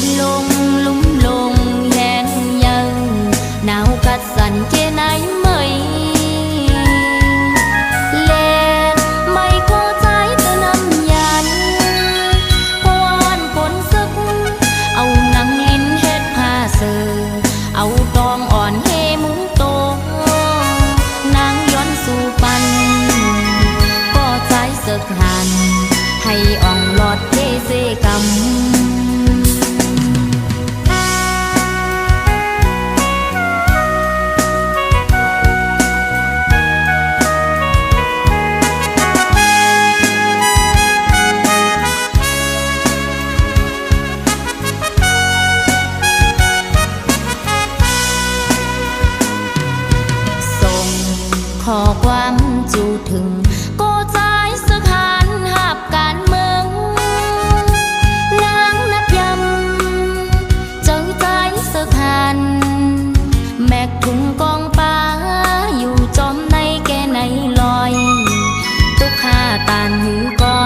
นลงลุ่มลงแหงยังหนาวกัดสั่นแค่ไหนไม่แลไม่เข้าใจแต่น้ำยันพวนฝนซึกเอาหนังลิ้นเฮ็ดผ้าเสือเอาตองอ่อนเฮมุ้งโตนางย้อนสู่ปันก็ใจสึกหันให้อ่องหลอดเทเสกำขอความจูถึงก็ใจสึกหันหับการเมืองนางนัดยำเจอใจสึกหันแมกถุงกองป้าอยู่จอมในแก่ในลอยตุกข้าตานหือกอ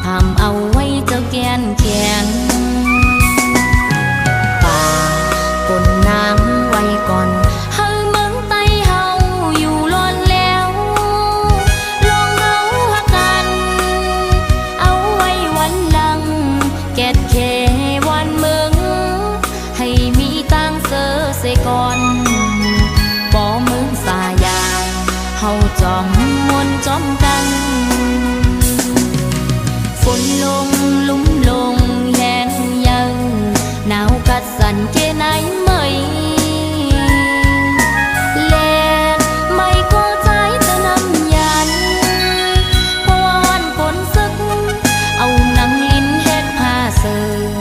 ทำเอาไว้เจ้าแกนแข็งป่าปนนางไว้ก่อนก่อนบ่มึงสายาเฮาจอมมวนจอมกันฝนลงลุ่มลงแหงยังหนาวกัดสั่นแค่ไหนไม่แลไม่เข้าใจแต่น้ำยันพวนฝนซึกเอาหนังลิ้นเฮ็ดผ้าเสือ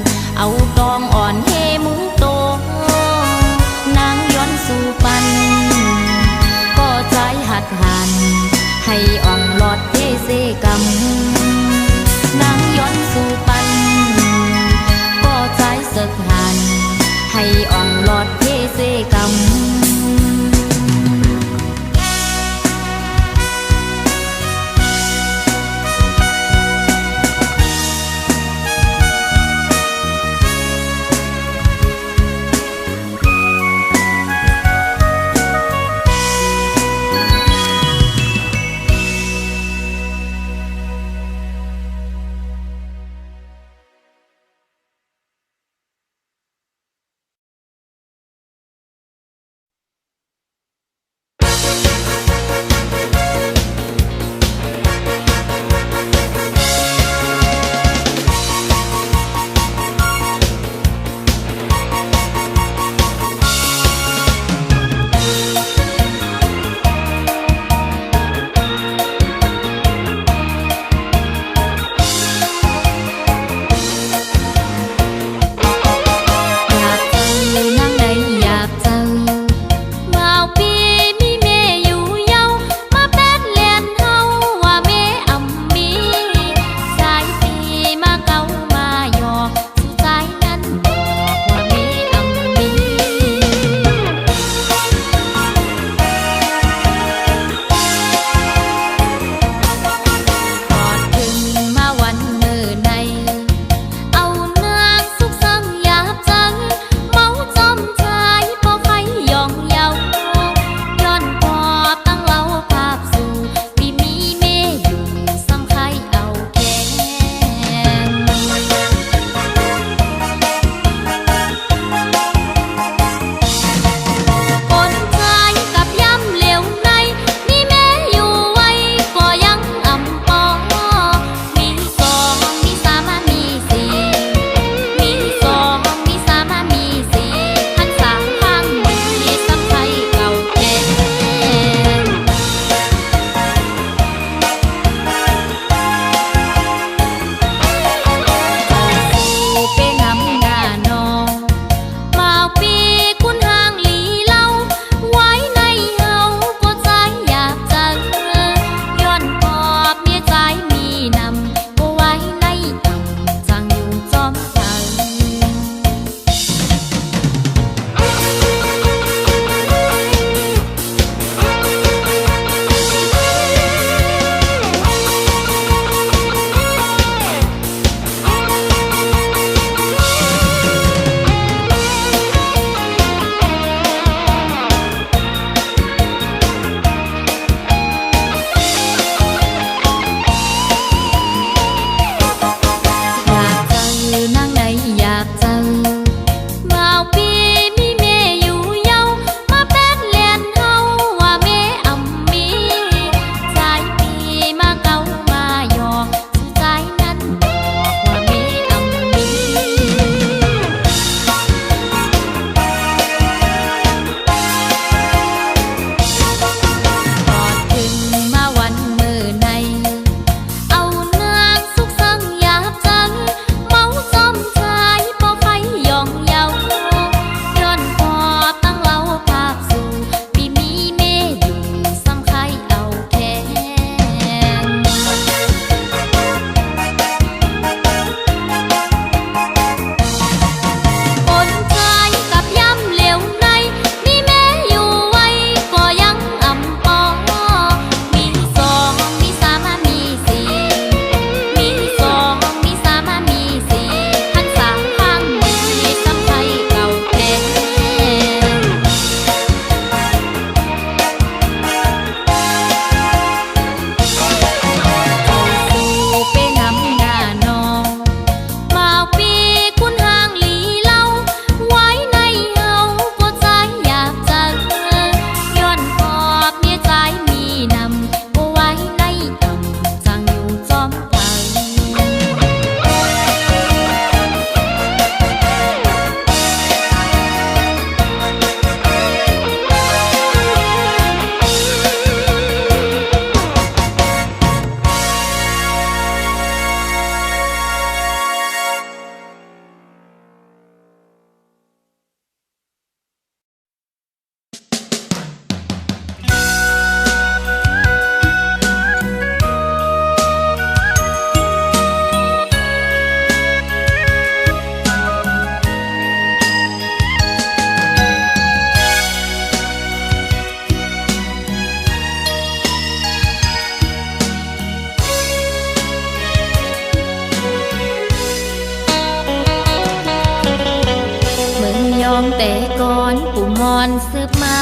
องแต่ก่อนปู่มอนสืบมา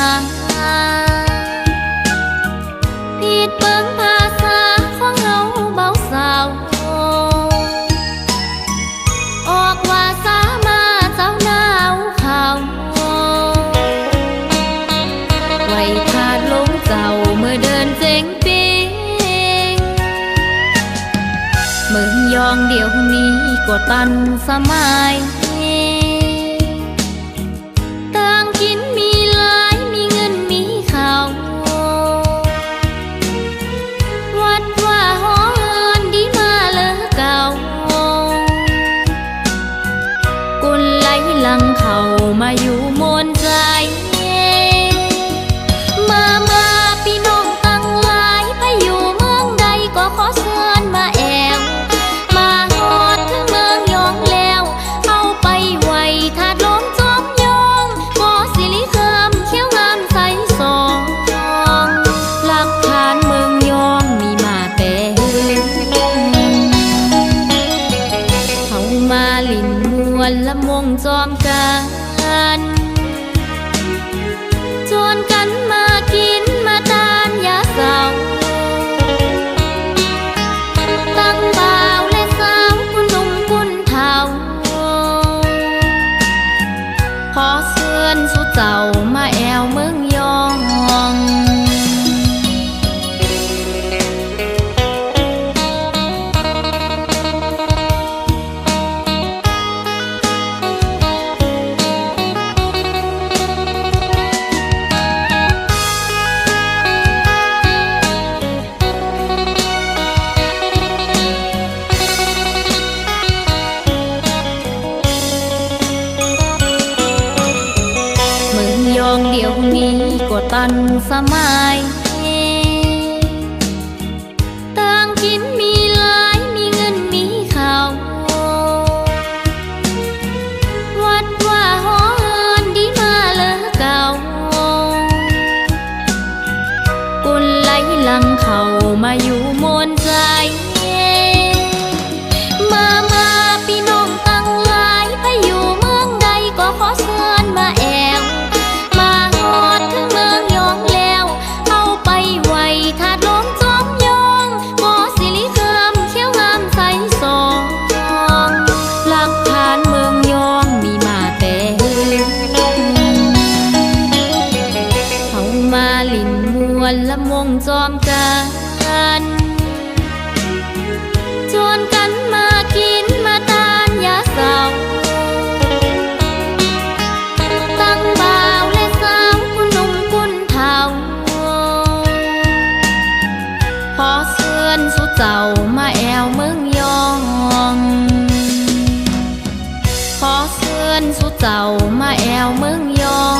ผิดเบิ่งภาษาของเฮาเบาสาวออกว่าสามาเจ้าหนาวเขาไว้พาดลงเจ้าเมื่อเดินเจ๋งปิงเมืองยองเดี๋ยวนี้ก็ตันสมัยต่างกินมีหลายมีเงินมีข้าววัดว่าหอเฮินดีมาเลอเก่ากุนไหลหลังเขามาอยู่มนใจมาพี่น้องตั้งหลายไปอยู่เมืองใดก็ขอเชิญมาแอวมาฮอดถึงเมืองยองแล้วเอาไปไว้ถาดลมจอมยองหอสิริคำเขียวงามใสสองหลักฐานเมืองยองมีมาแต่เขามาลินมวนละมงจอมกันชวนกันมากินมาทานยาเสาตั้งบ่าวและสาวคุณหนุ่มคุณเฒ่าขอเชิญสู่เจ้ามาแอวเมืองยองยองเดี๋ยวนี้ก็ตันสมัยต่างกินมีหลายมีเงินมีข้าววัดว่าหอเฮินดีมาเลอเก่ากุนไหลหลังเขามาอยู่มนใจมาพี่น้องตั้งหลายไปอยู่เมืองใดก็ขอเชิญมาแอวถึงเมืองยองแล้วเอาไปไว้ถาดลมจอมยองหอสิริคำเขียวงามใสสองหลักฐานเมืองยองมีมาแต่เขามาลินมวนละมงจอมกันชวนกันมากินมาทานยาเสาตั้งบ่าวและสาวคุณหนุ่มคุณเฒ่าขอเชิญสู่เจ้ามาแอวเมืองยองขอเชิญสู่เจ้ามาแอวเมืองยอง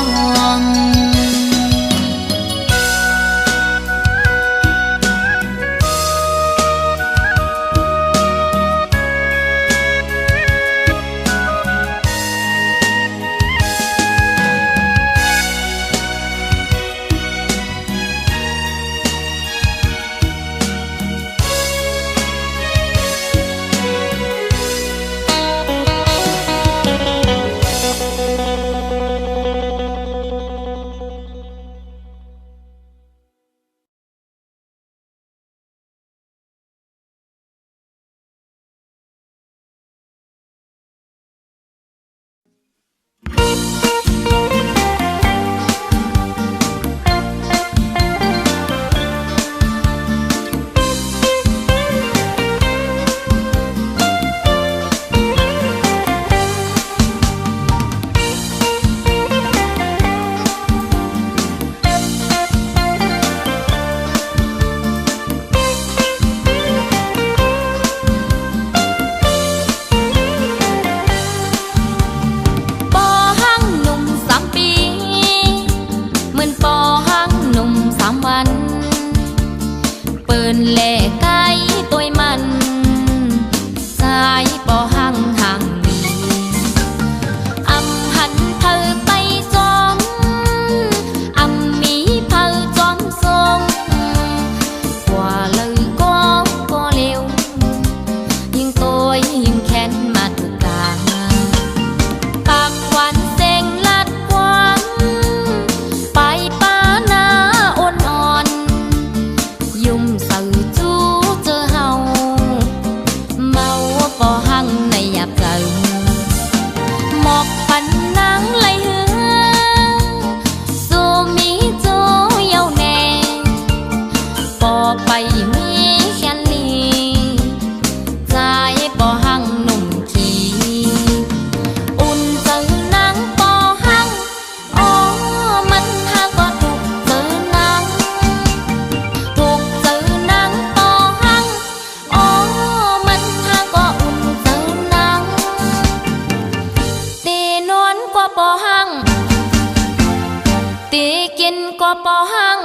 ก็ปอหัง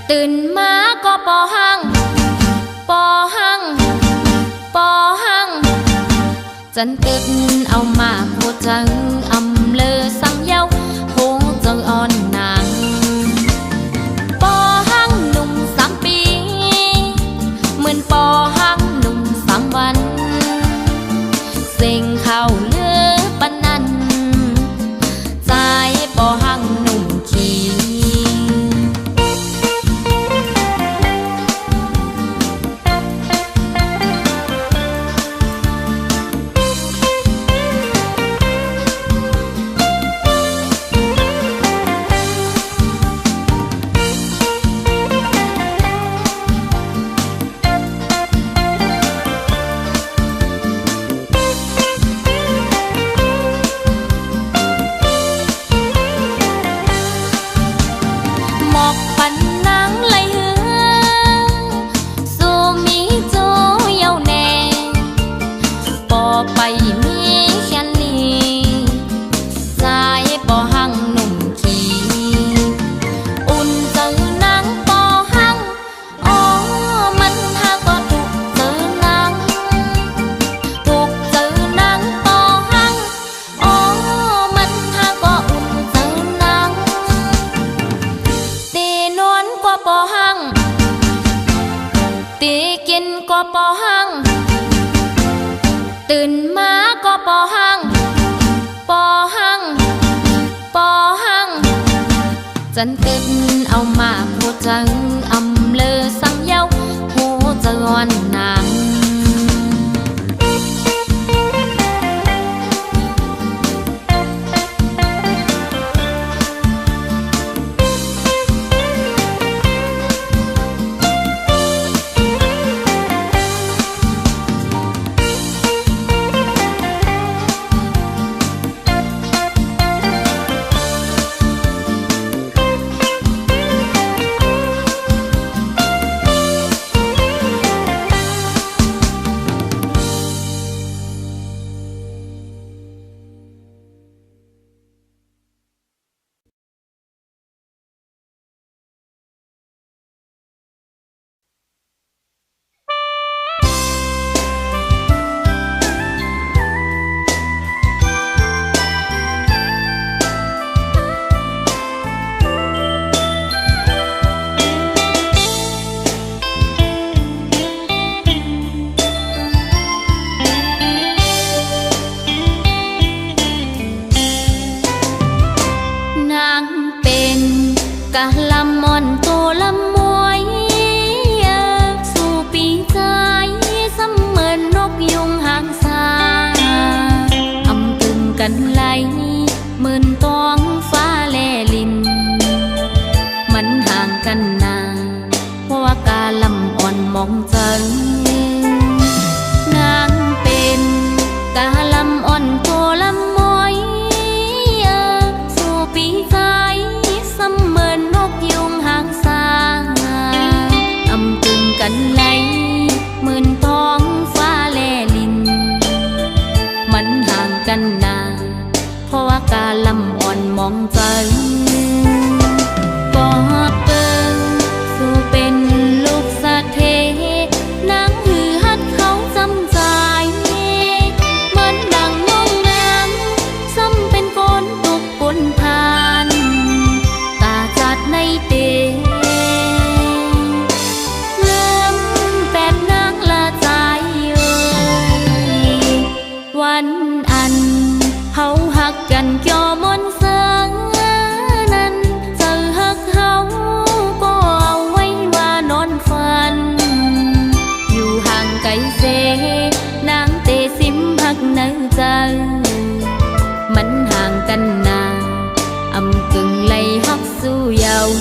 ตื่นมาก็ปอหังปอหังปอหังจันตึกเอามาโคจังอำเลอสังเย้าโหจังอ่อนนางปอหังหนุ่ม3 ปีเหมือนปอหังหนุ่ม3 วันเสียงเข้าเลือปันนั้นใจปอหังหนุ่มขี้ไปมีแค่นี้ใจปอหังหนุ่มขี้อุ่นเจอนางปอหังอ๋อมันหาก็ถูกเจอนางถูกเจอนางปอหังอ๋อมันหาก็อุ่นเจอนางตีนวลกว่าปอหังตีกินกว่าปอหังตื่นมาก็ปอหังปอหังปอหังจันตึกเอามาโคจังอำเลอสังเย้าโหจะงอนนางกะลำมอนโตลำมวยสู่ปีใจเสมือนนกยุงหางสาอำตึงกันไหลเหมือนตองฟ้าแลลินมันห่างกันนานเพราะว่ากาลำอ่อนมองจังนางเป็นกาลำอ่อนโตลำมวยสู่ปีใจเสมือนนกยุงหางสาอำตึงกันไหลเหมือนท้องฟ้าแลลินมันห่างกันนานเพราะว่ากาลำอ่อนมองจังปอเปิงสู่เป็นลูกสะเทนางหือฮัดเขาจำใจเหมือนดังน้องน้ำซ้ำเป็นฝนตกบนพานในเตเริ่มแปดนางละใจวันอันเฮาหักกันเกี่ยวมนเสืองนั้นเจอหักเฮาก็เอาไว้ว่านอนฝันอยู่ห่างไกลเสนางเตสิมหักในใจมันห่างกันนานอำกึ่งไหลฮักสู้เยาว์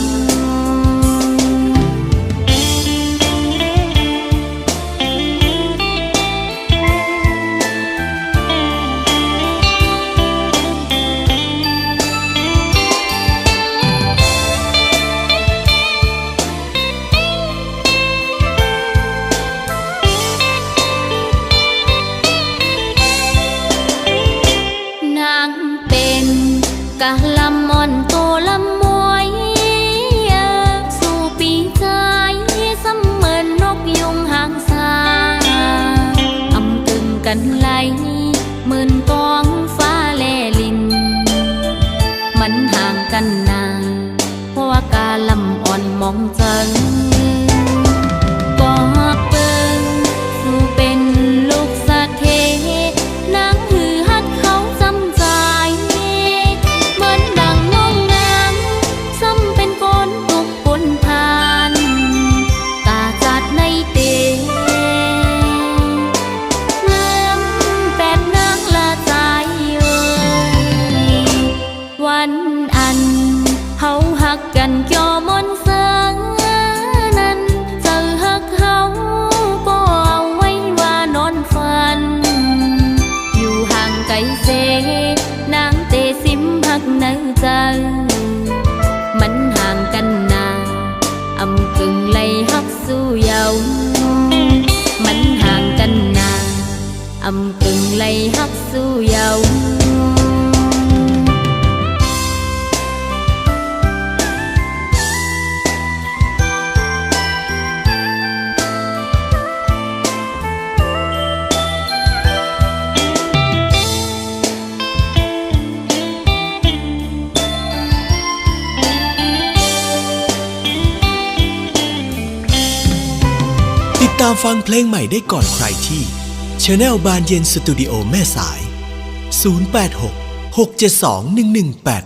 นางเป็นกะลำมอนโตลำมว นไหลหมื่นกองฟ้าแลลินมันห่างกันนานเพราะว่ากาลำอ่อนมองจังก็เปิงสู่เป็นลูกสะเทนางหือฮัดเขาจำใจเหมือนดังน้องนางซ้ำเป็นคนตุกปนทานกาจัดในเตงามแปดนางละใจเอ่ยวันอันเฮาหักกันจอมนเสืองนั้นเจอหักเฮาก็เอาไว้ว่านอนฝันอยู่ห่างไกลเสนางเตสิมหักในใจมันห่างกันนาอำกึ่งไหลหักสู้เยามันห่างกันนาอำกึ่งไหลหักสู้เยาติดตามฟังเพลงใหม่ได้ก่อนใครที่ Channel บานเย็นสตูดิโอแม่สาย 086 672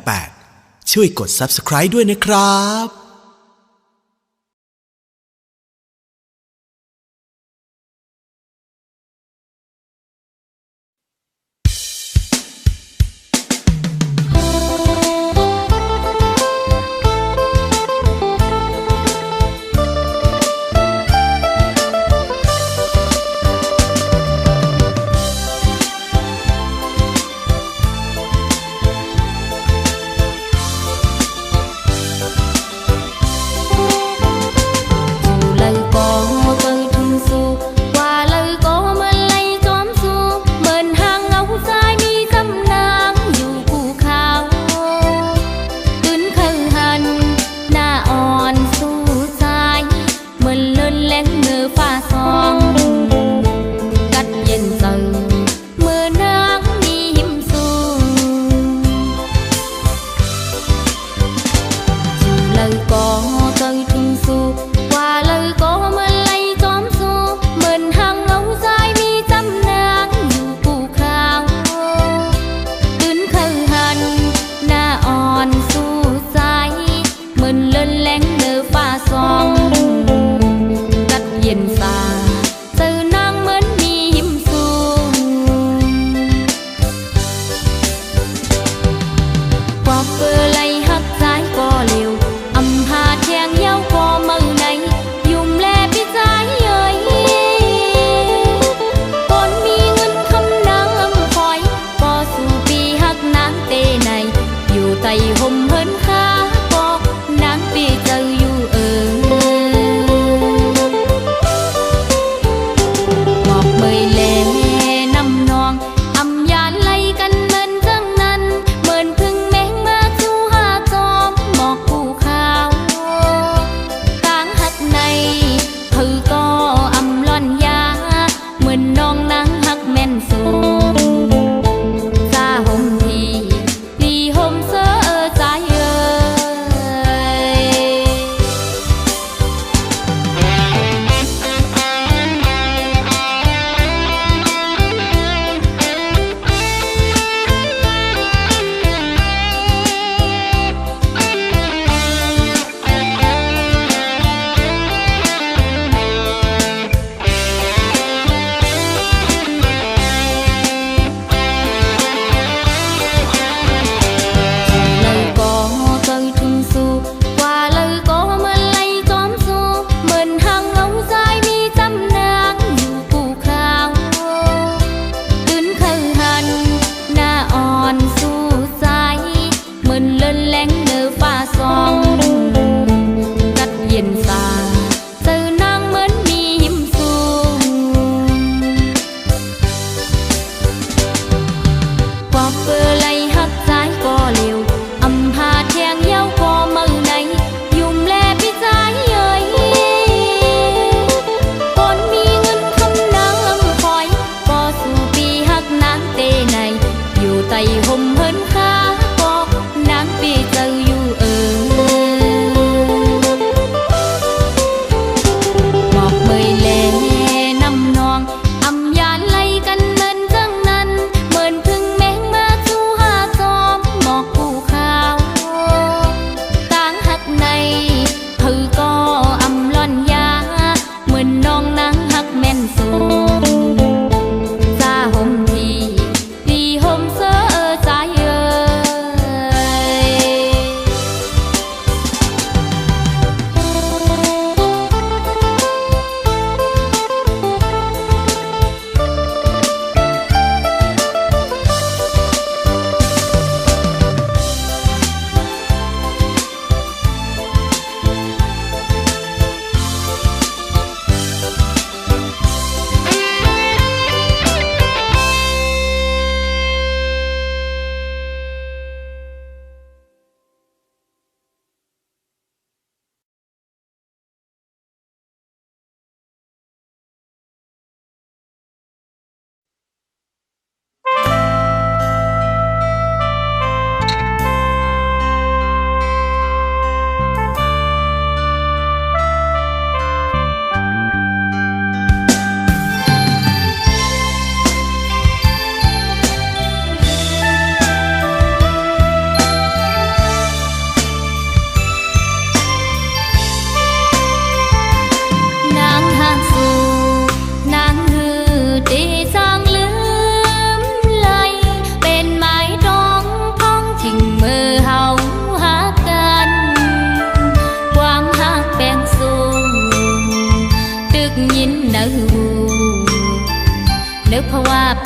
1188 ช่วยกด Subscribe ด้วยนะครับ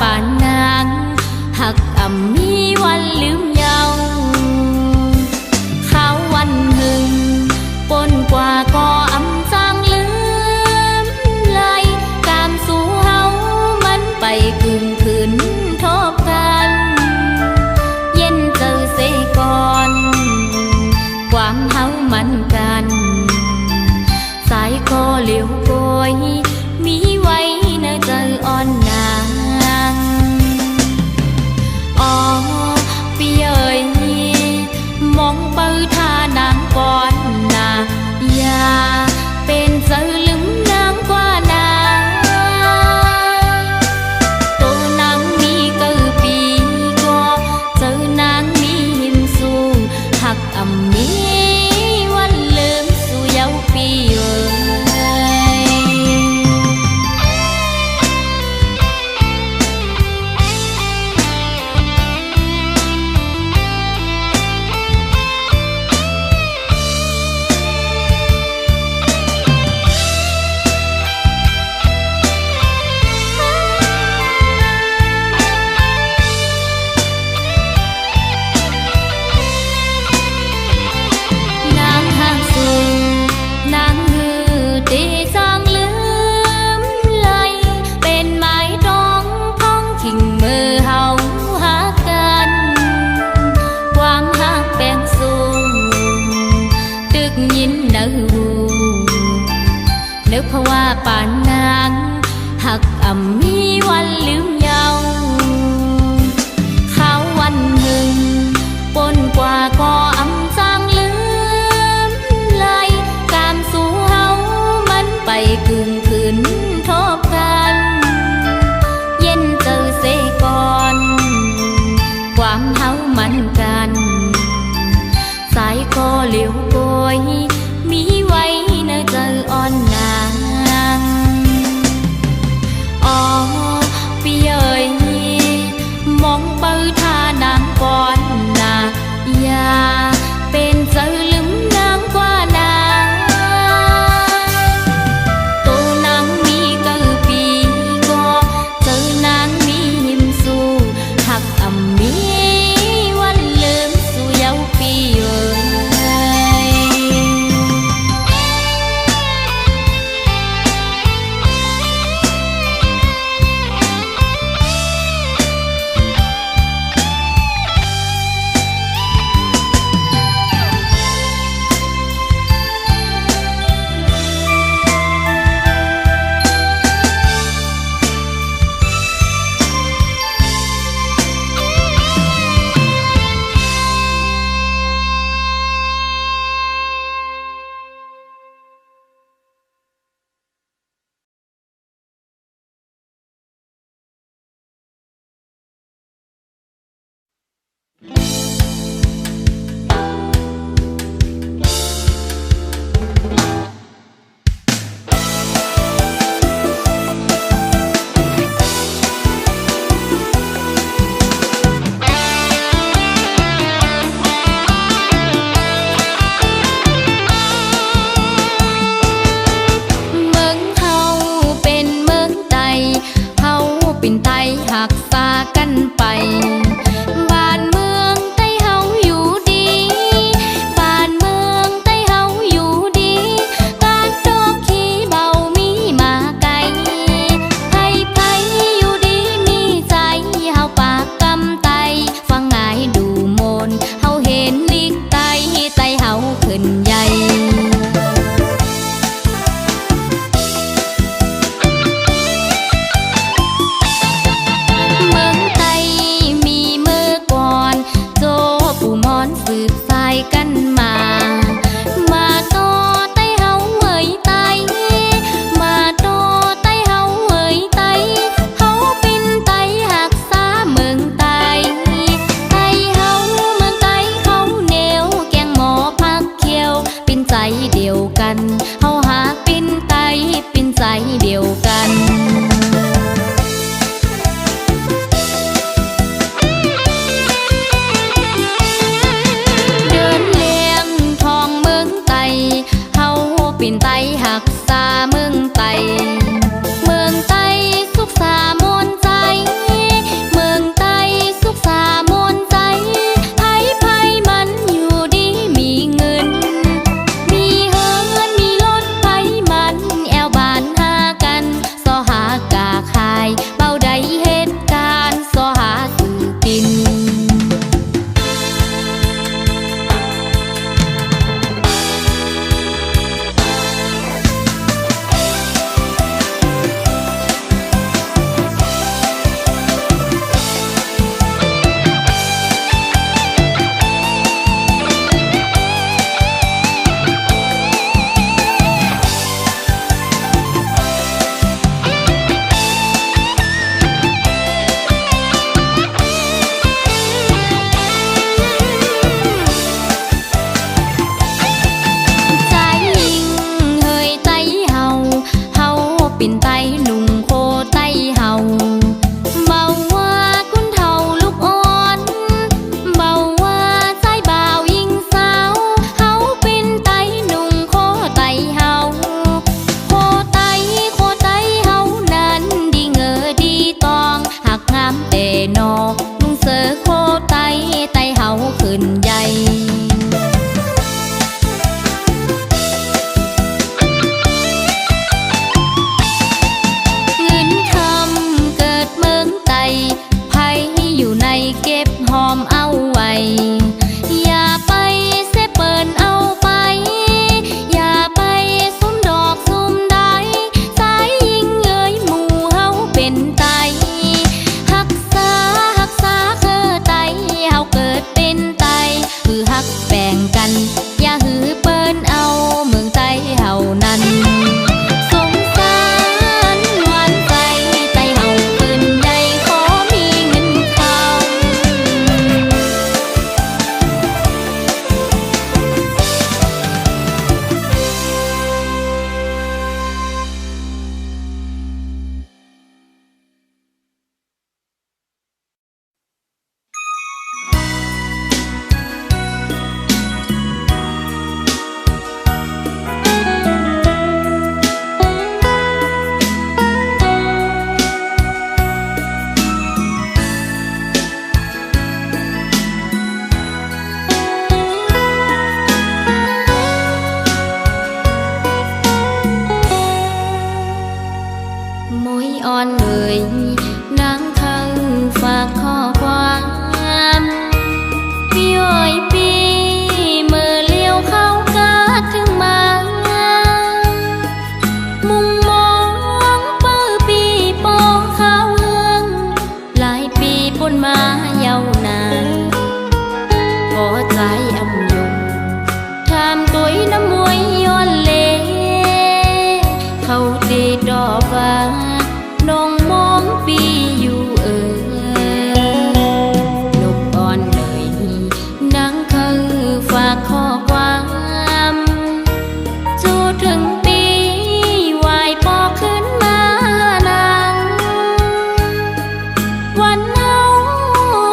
ป่านนางหักอ่ำมีวันลืมเยาข้าววันหึงปนกว่าก็อำจางลืมไหลกามสู่เฮามันไปกึ่งคืนทบกันเย็นเจอเสก่อนความเฮามันกันสายคอเหลียวโกยมีไว้ในใจอ่อนนางอ๋อพี่เอ๋ยมองเปิดท่านางก่อนนาอย่าเป็นเจอลืมนางกว่านางตัวนางมีเกือปีก็เจอนางมีหิมสูหักอ่ำมีวันลืมสู่เยาปีเอ๋ยนึกเพราะว่าป่านนางหักอ่ำมีวันลืมเยาข้าววันหนึ่งปนกว่าก็อำจางลืมไหลกามสู่เฮามันไปกึ่งคืนทบกันเย็นเจอเสก่อนความเฮามันกันสายคอเหลียวโกยมีไว้ในใจอ่อนนางอ๋อพี่เอ๋ยมองเปิดท่านางก่อนนาอย่าเป็นเจอลืมนางกว่านางตัวนางมีเกือปีก็เจอนางมีหิมสู่หักอ่ำมีวันลืมสู่เยาปีเอ๋ยเป็นไทยหักษากันไปบ้านเมืองใต้ นใหญ่เงินคำเกิดเมืองไตไผอยู่ในเก็บหอมเอาไว้อย่าไปเสเปินเอาไปอย่าไปซุ่มดอกซุ่มได้สายยิงเอ่ยหมู่เฮาเป็นไตหักษาคือไตเฮาเกิดเป็นไตคือหักแบ่งกันอย่าหือเปิ้นเอาเมืองไตเฮานั้นสงสารหวานใจไตเฮาปืนใหญ่ขอมีเงินคมวยอ่อนเอ่ยนางคังฝากข้อความพี่อ้อยปีเมื่อเลี้ยวเข้ากาดถึงมามุงมองเปิ้ปีปอข้าวเฮืองหลายปีปนมาเยาวนานพอใจอำยงทำตัวน้ำมวยย้อนเลเขาดีดอกว่าน้องมองปีอยู่นกอ่อนเลยนางคือฝากข้อความจูถึงปีวายปอขึ้นมานางวันเฮา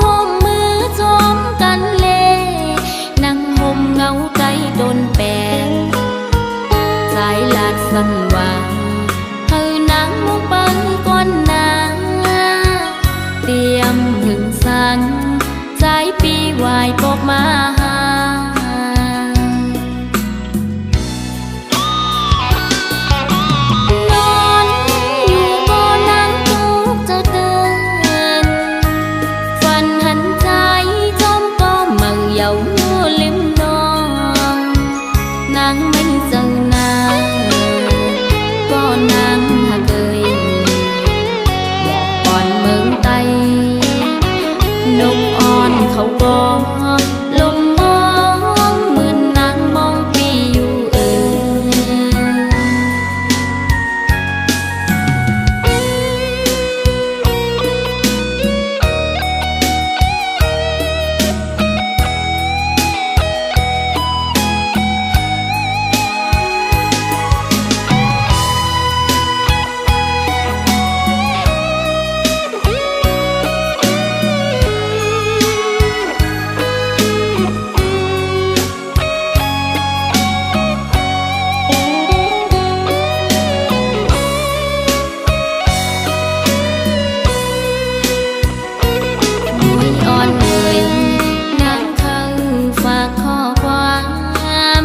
ห่มมือจมกันเลนั่งห่มเงาใจโดนแปงสายลาดสันว่าเธอนางมุกปังก้อนนาเตรียมหึงสังใจปีวายปกมาหานอนอยู่บ่นั่งทุกข์จะเตือนฝันหันใจจมก็มั่งเยาลืมน้องนางไม่เจอหน้าก็นางหากเอ่ยบอกก่อนเมืองไตนกอ่อนเขาก็ลมมองเหมือนนางมองปีอยู่มวยอ่อนเอ่ยนางคังฝากข้อความ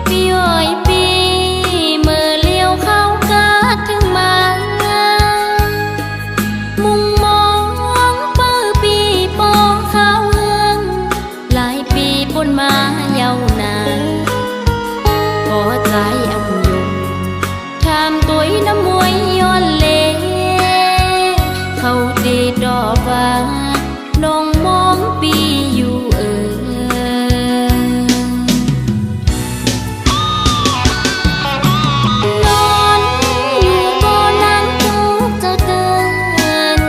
พี่อ้อยปีเมื่อเลี้ยวเข้ากาดถึงมามุงมองเปิ้ปีปอข้าวเฮืองหลายปีปนมาเยาวนานพอใจอำยงทำตัวน้ำมวยย้อนเลเขาดีดอกว่าน้องมองปีอยู่นอนอยู่บ่นั่งทุกข์จะเตือน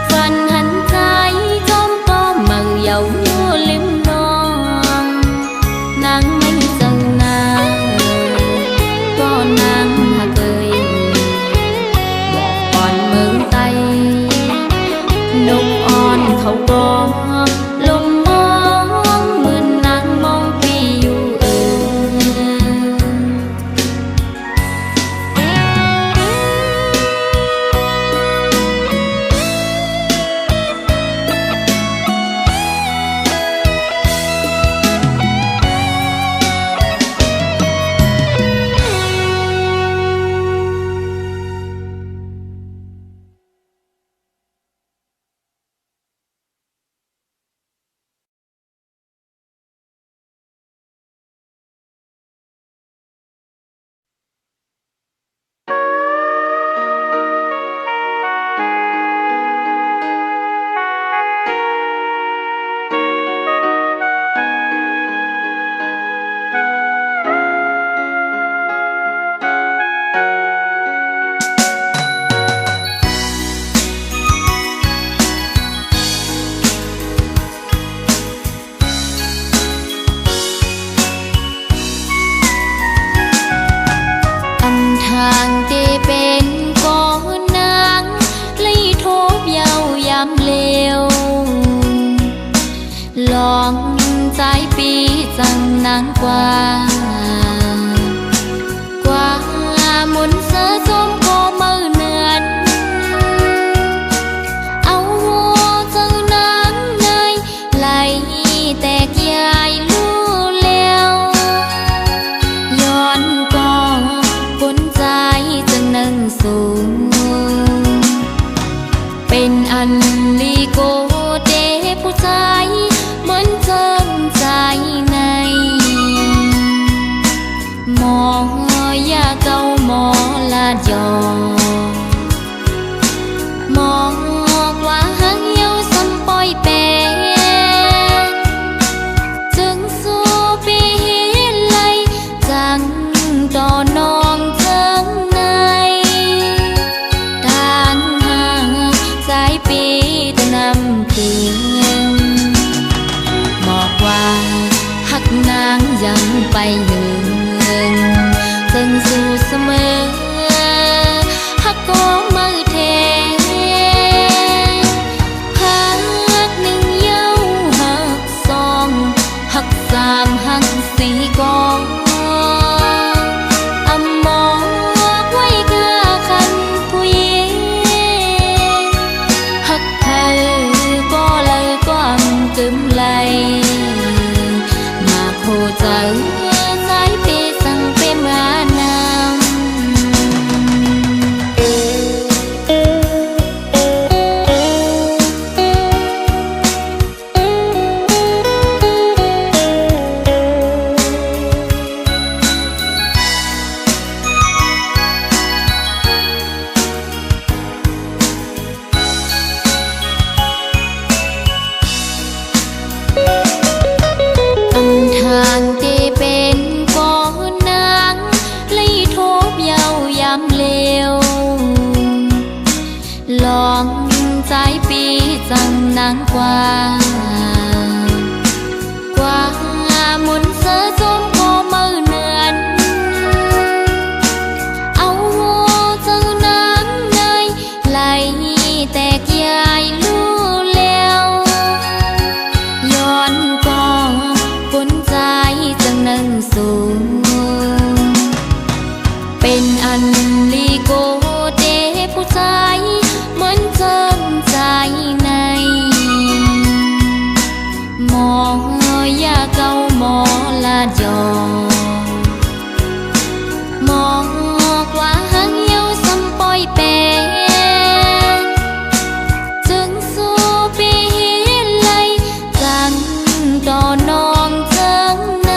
ฝันหันใจจมก็มั่งเยาลืมน้องนางไม่เจอหน้าก็นางหากเอ่ยบอกก่อนเมืองไตนกอ่อนเขาก็ลมมองเหมือนนางมองปีอยู่ นางกว่าmuốn sơ xóm có mơ nườn áo chân nắng nơi lại tẹt dài lưu leoย้อนก็คนใจจะนั่งสูงเป็นอันลีโกเดผู้ชายเหมือนเจิมใจในมองอย่าเก่ามอลาดยอมองว่าหางเหี่ยวซ้ำปอยแปรจึงสู้ปีไหลจังต่อนองเทิงในทางห่างสายปีจะนำเพียงบอกว่าหักนางยังไปยืนจึงสู้เสมอหักก็มือเทหักหนึ่งเย้าหักสองหักสามหักสี่กองอำมองไว้กะคันผู้หญิงหักเธอก็เลยก็อำกึมไหลมาโคใจสายเปสั่งเปมานำทางที่เป็นก่อนนางเลยทบเยาวยำเลวลองใจปีจังนางกว่ามุนเสือจมก็มือเนือนเอาเจ้านางในไหลแตกยายลู่แล้วย้อนก็คนใจจังนั่งสูงเป็นอันลีโกเดผู้ชายเหมือนเจิมใจในมองอย่าเก่ามอลาดยอมองว่าหางเหี่ยวซ้ำปอยแปรจึงสู้ปีไหลจังต่อนองเจิงใน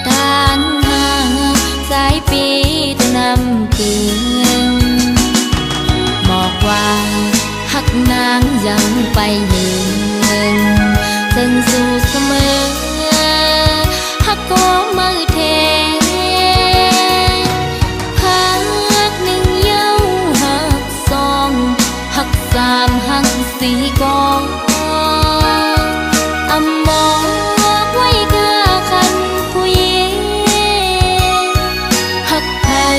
ทางห่างสายปีจะนำเพียงบอกว่าหักนางยังไปยืนจึงสู้เสมอหักก็มือเทหักหนึ่งเย้าหักสองหักสามหักสี่กองอำมองไว้กะคันผู้หญิงหักเธอ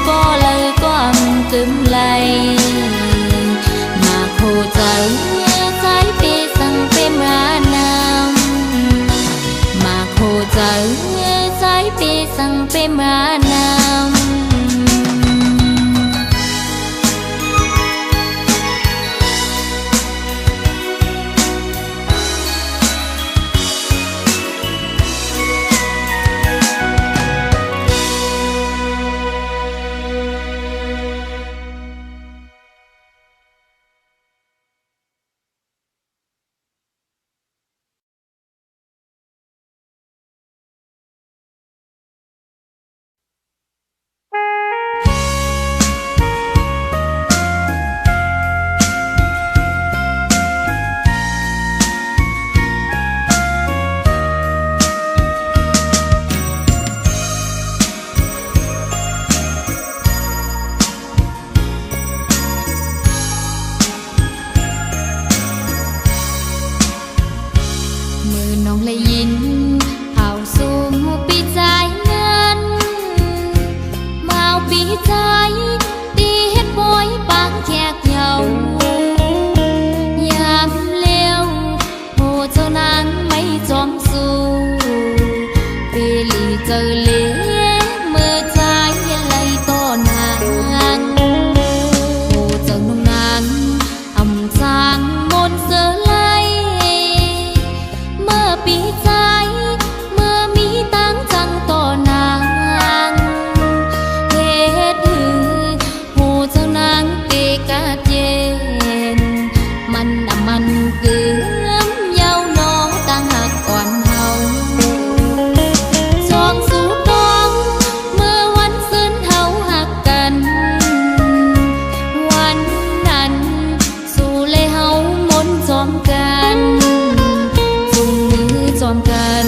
ก็เลยก็อำกึมไหลมาโคใจสายเปสั่งเปมานำมาโคใจสายเปสั่งเปมานำน้องเลยยินเข้าสู่ปีใจเงินมาเอาปีใจตีเฮ็ดบอยปางแขกเหยายามเลี้ยวโหเจ้านางไม่จอมสู้ จอเลี้เมื่อใจไหลต่อนางโอ้เจ้าน้องนางอำจางมนต์เสือไหลเมื่อปีใจเมื่อมีตังจังต่อนางเหตุหือโอ้เจ้านางเตกาเย็นมันน่ะมันเกือมเยาวนอต่างหักอ่อนเฮาจองสู่กองเมื่อวันซึ้นเฮาหักกันวันนั้นสู่เลยเฮามนต์จอมกันจุงมือจอมกัน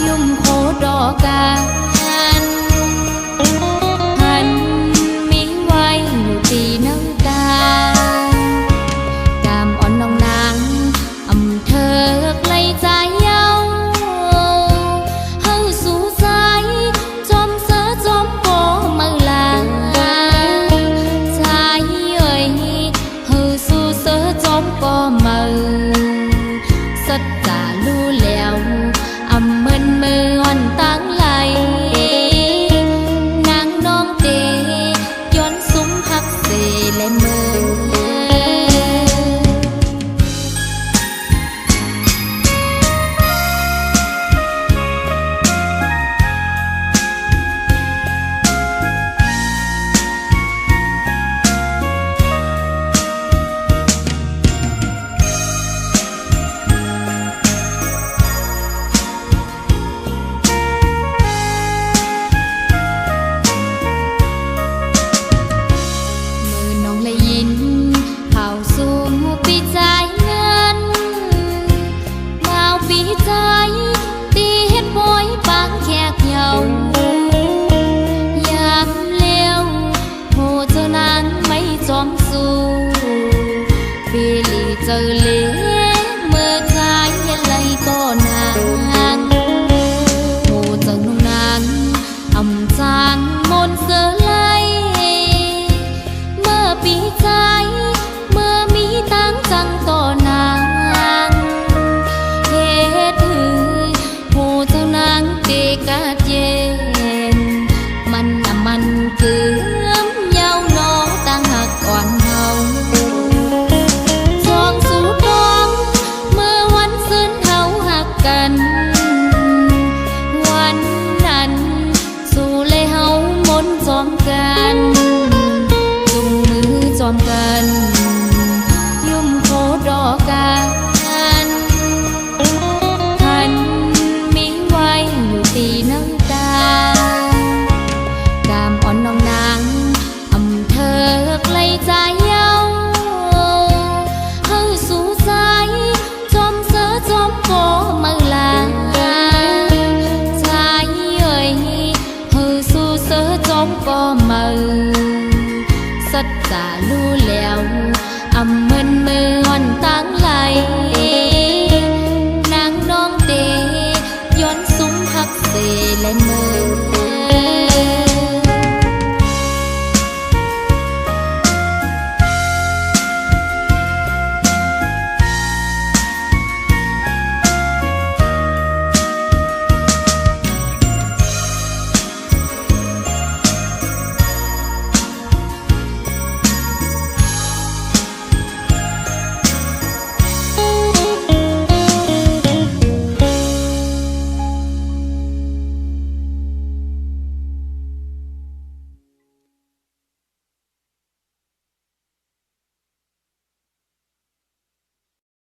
ยุ่มโคดอกกันหันมีไว้อยู่ตีน้ำตากามอ่อนน้องนางอำเธอไกลใจเยาเฮาสู่ใจจอมเสือจอมโกมือลาใจเอ่ยเฮาสู่เสือจอมโกมือสัจจารู้แล้วอำเมินมืออ่อนตั้งไหลนางน้องเตย้อนซุ้มพักเสและมือ มือน้องเลยยินข่าวสู่ปีใจเงินมาเอาปีใจตีเฮ็ดบอยปางแขกเหยายามเลี้ยวโหเจ้านางไม่จอมสู่ปีหลีเจอเลี้เมื่อใจไหลต่อนางโหเจ้าน้องนางอำจางมนต์เสือไหลเมื่อปีใจเมื่อมีตังจังต่อนางเหตุหือโหเจ้านางเตกาเย็นมันน่ะมันเกือมเยาวนอต่างหักอ่อนเฮาจองสู่ดองเมื่อวันซึ้นเฮาหักกันวันนั้นสู่เลยเฮามนต์จอมกันจุงมือจอมกันยุ่มโคดอกกั